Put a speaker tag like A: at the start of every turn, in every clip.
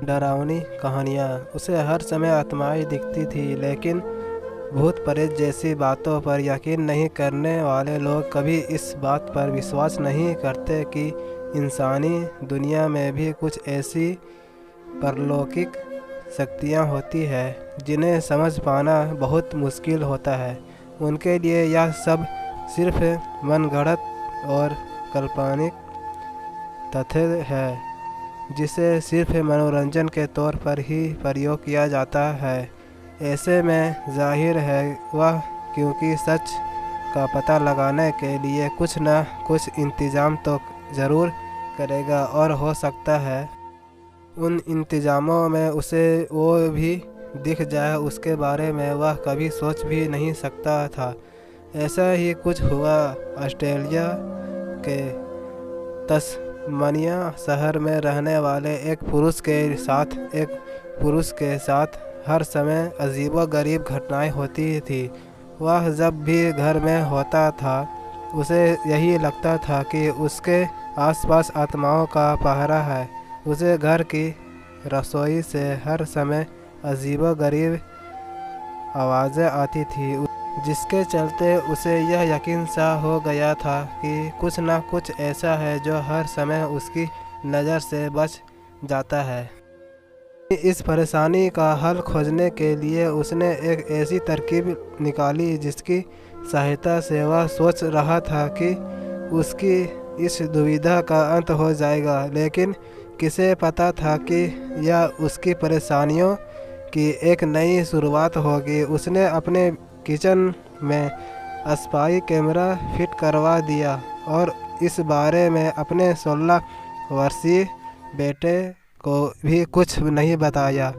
A: डरावनी कहानियाँ। उसे हर समय आत्माएं दिखती थी, लेकिन भूत प्रेत जैसी बातों पर यकीन नहीं करने वाले लोग कभी इस बात पर विश्वास नहीं करते कि इंसानी दुनिया में भी कुछ ऐसी परलौकिक शक्तियाँ होती हैं जिन्हें समझ पाना बहुत मुश्किल होता है। उनके लिए यह सब सिर्फ मनगढ़ंत और काल्पनिक तथ्य है, जिसे सिर्फ मनोरंजन के तौर पर ही प्रयोग किया जाता है। ऐसे में जाहिर है वह क्योंकि सच का पता लगाने के लिए कुछ न कुछ इंतज़ाम तो ज़रूर करेगा, और हो सकता है उन इंतज़ामों में उसे वो भी दिख जाए उसके बारे में वह कभी सोच भी नहीं सकता था। ऐसा ही कुछ हुआ। ऑस्ट्रेलिया के तस्मानिया शहर में रहने वाले एक पुरुष के साथ हर समय अजीबोगरीब घटनाएं होती थी। वह जब भी घर में होता था उसे यही लगता था कि उसके आसपास आत्माओं का पहरा है। उसे घर की रसोई से हर समय अजीबोगरीब आवाज़ें आती थी, जिसके चलते उसे यह यकीन सा हो गया था कि कुछ न कुछ ऐसा है जो हर समय उसकी नज़र से बच जाता है। इस परेशानी का हल खोजने के लिए उसने एक ऐसी तरकीब निकाली जिसकी सहायता से वह सोच रहा था कि उसकी इस दुविधा का अंत हो जाएगा, लेकिन किसे पता था कि यह उसकी परेशानियों की एक नई शुरुआत होगी। उसने अपने किचन में स्पाई कैमरा फिट करवा दिया और इस बारे में अपने 16 वर्षीय बेटे को भी कुछ नहीं बताया।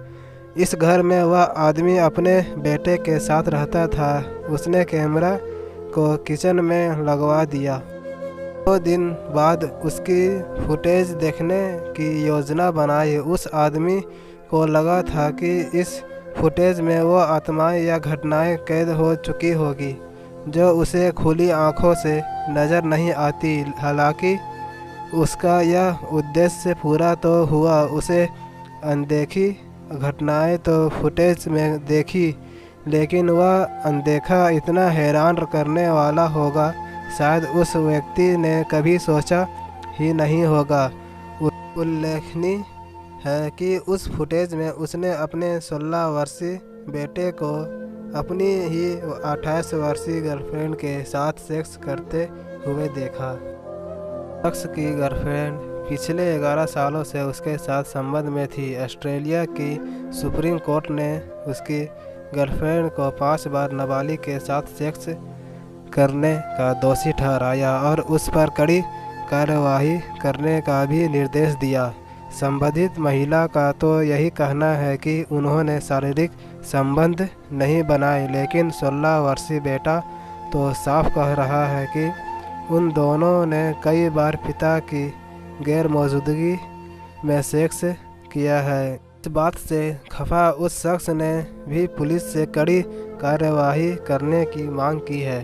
A: इस घर में वह आदमी अपने बेटे के साथ रहता था। उसने कैमरा को किचन में लगवा दिया। 2 दिन बाद उसकी फुटेज देखने की योजना बनाई। उस आदमी को लगा था कि इस फुटेज में वो आत्माएं या घटनाएं कैद हो चुकी होगी जो उसे खुली आंखों से नज़र नहीं आती। हालांकि उसका यह उद्देश्य पूरा तो हुआ। उसे अनदेखी घटनाएं तो फुटेज में देखी, लेकिन वह अनदेखा इतना हैरान करने वाला होगा शायद उस व्यक्ति ने कभी सोचा ही नहीं होगा। उल्लेखनीय है कि उस फुटेज में उसने अपने 16 वर्षीय बेटे को अपनी ही 28 वर्षीय गर्लफ्रेंड के साथ सेक्स करते हुए देखा। शख्स की गर्लफ्रेंड पिछले 11 सालों से उसके साथ संबंध में थी। ऑस्ट्रेलिया की सुप्रीम कोर्ट ने उसकी गर्लफ्रेंड को 5 बार नाबालिग के साथ सेक्स करने का दोषी ठहराया और उस पर कड़ी कार्रवाई करने का भी निर्देश दिया। संबंधित महिला का तो यही कहना है कि उन्होंने शारीरिक संबंध नहीं बनाए, लेकिन 16 वर्षीय बेटा तो साफ कह रहा है कि उन दोनों ने कई बार पिता की गैर मौजूदगी में सेक्स किया है। इस बात से खफा उस शख्स ने भी पुलिस से कड़ी कार्रवाई करने की मांग की है।